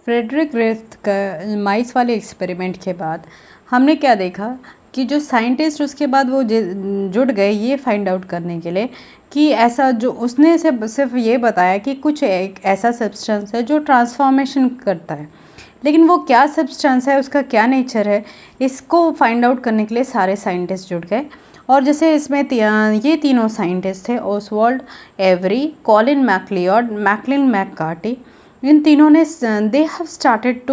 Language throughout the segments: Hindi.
फ्रेडरिक ग्रिफ्थ का माइस वाले एक्सपेरिमेंट के बाद हमने क्या देखा कि जो साइंटिस्ट उसके बाद वो जुट गए ये फाइंड आउट करने के लिए कि ऐसा जो उसने सिर्फ ये बताया कि कुछ एक ऐसा सब्सटेंस है जो ट्रांसफॉर्मेशन करता है, लेकिन वो क्या सब्सटेंस है, उसका क्या नेचर है, इसको फाइंड आउट करने के लिए सारे साइंटिस्ट जुट गए। और जैसे इसमें ये तीनों साइंटिस्ट थे, Oswald Avery, Colin MacLeod, Maclyn McCarty. इन तीनों ने they have started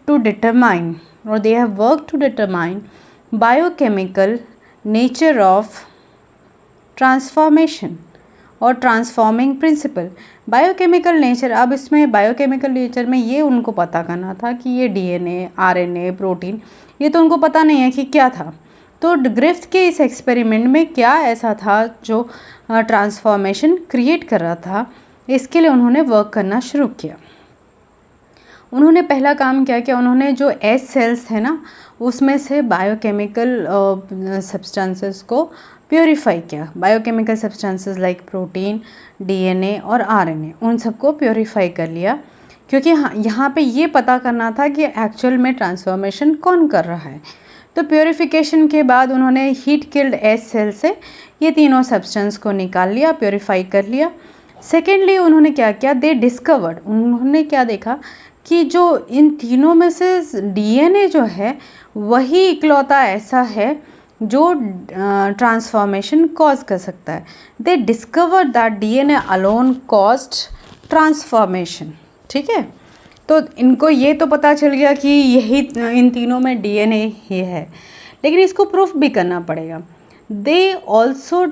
to determine और they have work to determine biochemical nature of transformation और ट्रांसफॉर्मिंग प्रिंसिपल। बायोकेमिकल नेचर, अब इसमें बायोकेमिकल नेचर में ये उनको पता करना था कि ये डीएनए, आरएनए, प्रोटीन, ये तो उनको पता नहीं है कि क्या था। तो ग्रिफ्थ के इस एक्सपेरिमेंट में क्या ऐसा था जो ट्रांसफॉर्मेशन क्रिएट कर रहा था, इसके लिए उन्होंने वर्क करना शुरू किया। उन्होंने पहला काम क्या किया, उन्होंने जो एस सेल्स थे ना उसमें से बायोकेमिकल सब्सटेंसेस को प्योरीफाई किया। Biochemical substances like protein, DNA और आरएनए, उन सबको प्योरीफाई कर लिया, क्योंकि यहाँ पे ये पता करना था कि एक्चुअल में ट्रांसफॉर्मेशन कौन कर रहा है। तो प्योरीफिकेशन के बाद उन्होंने हीट किल्ड एस सेल से ये तीनों सब्सटेंस को निकाल लिया, प्योरीफाई कर लिया। सेकेंडली उन्होंने क्या किया, दे डिस्कवर्ड, उन्होंने क्या देखा कि जो इन तीनों में से डीएनए जो है वही इकलौता ऐसा है जो ट्रांसफॉर्मेशन कॉज कर सकता है। दे discover that DNA alone caused transformation. ठीक है, तो इनको ये तो पता चल गया कि यही इन तीनों में डीएनए ही है, लेकिन इसको प्रूफ भी करना पड़ेगा। दे ऑल्सो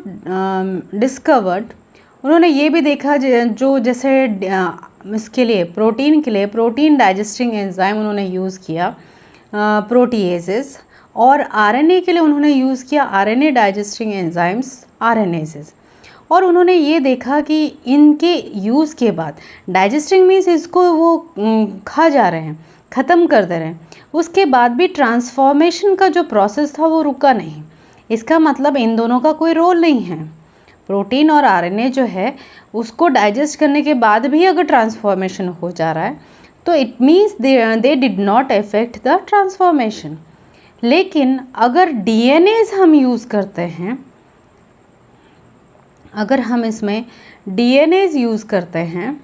डिस्कवर्ड, उन्होंने ये भी देखा जो जैसे इसके लिए प्रोटीन के लिए प्रोटीन डाइजेस्टिंग एंजाइम उन्होंने यूज़ किया, प्रोटीएजेस, और आरएनए के लिए उन्होंने यूज़ किया आरएनए डाइजेस्टिंग एंजाइम्स, आरएनएजेस। और उन्होंने ये देखा कि इनके यूज़ के बाद डाइजेस्टिंग मीन्स इसको वो खा जा रहे हैं, ख़त्म कर दे रहे हैं, उसके बाद भी ट्रांसफॉर्मेशन का जो प्रोसेस था वो रुका नहीं। इसका मतलब इन दोनों का कोई रोल नहीं है। प्रोटीन और आरएनए जो है उसको डाइजेस्ट करने के बाद भी अगर ट्रांसफॉर्मेशन हो जा रहा है तो it means they did not affect the transformation. लेकिन अगर डीएनएज हम यूज़ करते हैं, अगर हम इसमें डीएनएज यूज़ करते हैं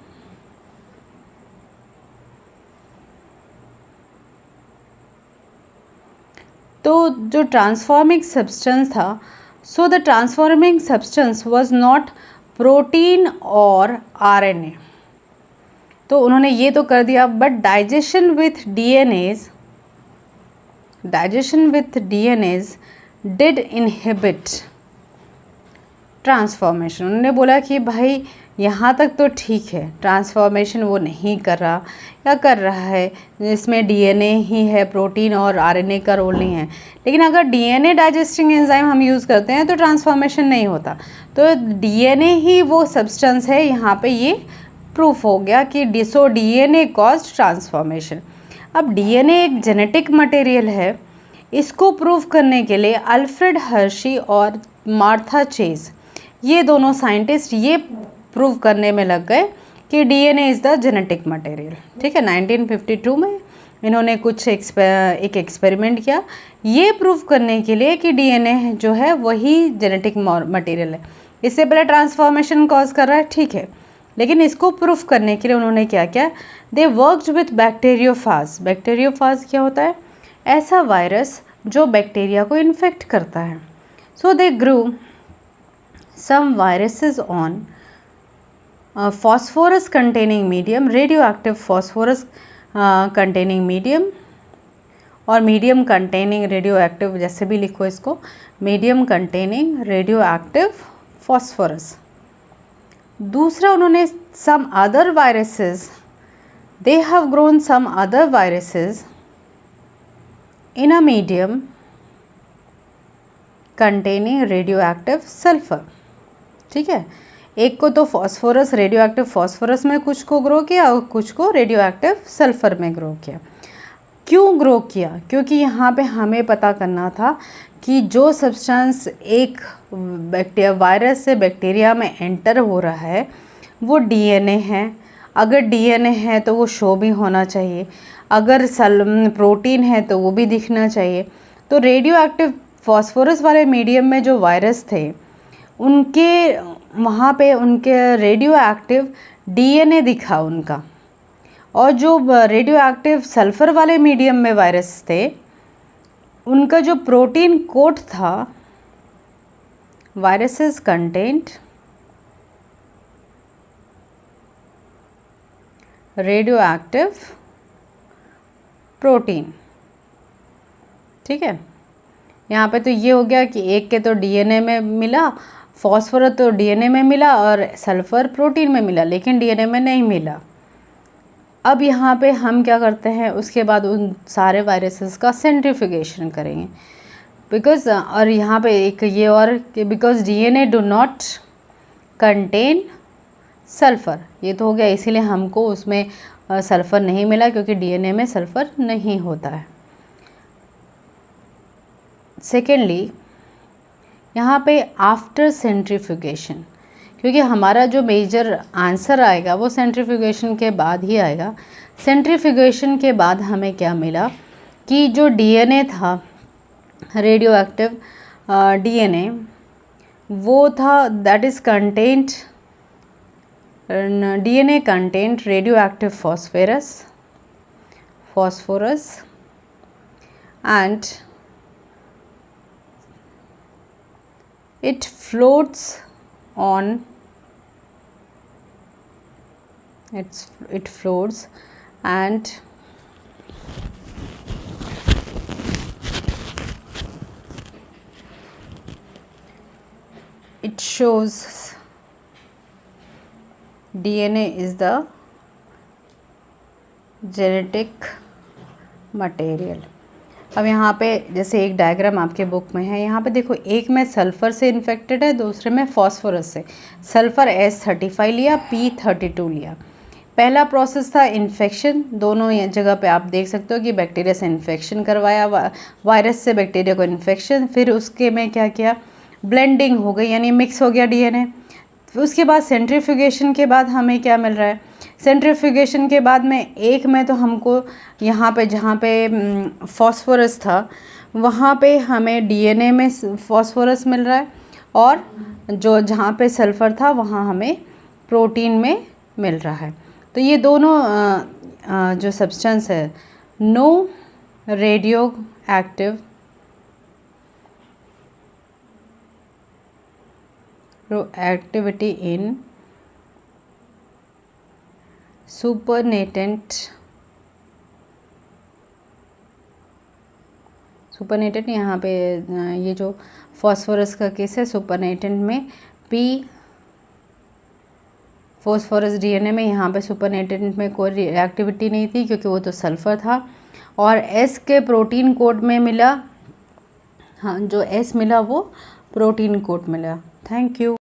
तो जो ट्रांसफॉर्मिंग सब्सटेंस था, so the transforming substance was not protein और आरएनए। तो उन्होंने ये तो कर दिया, but digestion with DNAs did inhibit transformation. उन्होंने बोला कि भाई यहाँ तक तो ठीक है, ट्रांसफॉर्मेशन वो नहीं कर रहा, या कर रहा है इसमें डीएनए ही है, प्रोटीन और आरएनए का रोल नहीं है। लेकिन अगर डीएनए डाइजेस्टिंग एंजाइम हम यूज़ करते हैं तो ट्रांसफॉर्मेशन नहीं होता। तो डीएनए ही वो सब्सटेंस है, यहाँ पे ये प्रूफ हो गया कि डीएनए कॉज्ड ट्रांसफॉर्मेशन। अब डीएनए एक जेनेटिक मटेरियल है, इसको प्रूव करने के लिए अल्फ्रेड हर्शी और मार्था चेज, ये दोनों साइंटिस्ट ये प्रूव करने में लग गए कि DNA is the genetic material. ठीक है, 1952 में इन्होंने एक एक्सपेरिमेंट किया ये प्रूव करने के लिए कि डीएनए जो है वही जेनेटिक मटेरियल है। इससे पहले ट्रांसफॉर्मेशन कॉज कर रहा है, ठीक है, लेकिन इसको प्रूफ करने के लिए उन्होंने क्या किया, they worked with bacteriophage. Bacteriophage क्या होता है, ऐसा वायरस जो बैक्टीरिया को इन्फेक्ट करता है। सो दे ग्रू some viruses on phosphorus containing medium, radioactive phosphorus containing medium, और मीडियम कंटेनिंग रेडियोएक्टिव, जैसे भी लिखो इसको, मीडियम कंटेनिंग रेडियोएक्टिव फॉस्फोरस। दूसरा उन्होंने some other viruses, they have grown some other viruses in a medium containing radioactive sulphur. ठीक है, एक को तो फॉस्फोरस, रेडियोएक्टिव फॉस्फोरस में कुछ को ग्रो किया और कुछ को रेडियोएक्टिव सल्फर में ग्रो किया। क्यों ग्रो किया, क्योंकि यहाँ पे हमें पता करना था कि जो सब्सटेंस एक वायरस से बैक्टीरिया में एंटर हो रहा है वो डीएनए है, अगर डीएनए है तो वो शो भी होना चाहिए, अगर प्रोटीन है तो वो भी दिखना चाहिए। तो रेडियो एक्टिव फॉस्फोरस वाले मीडियम में जो वायरस थे उनके वहाँ पे उनके रेडियो एक्टिव डीएनए दिखा उनका, और जो रेडियो एक्टिव सल्फ़र वाले मीडियम में वायरस थे उनका जो प्रोटीन कोड था, viruses content radio active protein. ठीक है, यहाँ पे तो ये हो गया कि एक के तो डीएनए में मिला, फॉस्फोरस तो डीएनए में मिला और सल्फ़र प्रोटीन में मिला, लेकिन डीएनए में नहीं मिला। अब यहाँ पे हम क्या करते हैं, उसके बाद उन सारे वायरसेस का सेंट्रीफ्यूगेशन करेंगे, बिकॉज और यहाँ पे एक ये और कि because DNA do not contain sulphur, ये तो हो गया, इसीलिए हमको उसमें सल्फ़र नहीं मिला क्योंकि डीएनए में सल्फ़र नहीं होता है। सेकेंडली यहाँ पे आफ्टर सेंट्रीफ्यूगेशन, क्योंकि हमारा जो मेजर आंसर आएगा वो सेंट्रीफ्यूगेशन के बाद ही आएगा। सेंट्रीफ्यूगेशन के बाद हमें क्या मिला कि जो डीएनए था रेडियो एक्टिव डीएनए वो था that is content DNA content radio active phosphorus and it floats on it floats and it shows DNA is the genetic material. अब यहाँ पे जैसे एक डायग्राम आपके बुक में है, यहाँ पे देखो एक में सल्फ़र से इन्फेक्टेड है, दूसरे में फॉस्फोरस से। सल्फ़र S35 लिया, P32 लिया। पहला प्रोसेस था इन्फेक्शन, दोनों जगह पे आप देख सकते हो कि बैक्टीरिया से इन्फेक्शन करवाया, वायरस से बैक्टीरिया को इन्फेक्शन, फिर उसके में क्या किया, ब्लेंडिंग हो गई यानी मिक्स हो गया डीएनए। उसके बाद सेंट्रीफ्यूगेशन के बाद हमें क्या मिल रहा है, सेंट्रीफ्यूगेशन के बाद में एक में तो हमको यहाँ पे जहाँ पे फॉस्फोरस था वहाँ पे हमें डीएनए में फॉस्फोरस मिल रहा है, और जो जहाँ पे सल्फ़र था वहाँ हमें प्रोटीन में मिल रहा है। तो ये दोनों जो सब्सटेंस है, no radioactive activity in supernatant यहाँ पे ये जो फॉस्फोरस का केस है, सुपरनेटेंट में फॉस्फोरस डीएनए में यहाँ पे सुपरनेटेंट में कोई रिएक्टिविटी नहीं थी क्योंकि वो तो सल्फ़र था, और एस के प्रोटीन कोड में मिला, हाँ जो एस मिला वो प्रोटीन कोड मिला। Thank you.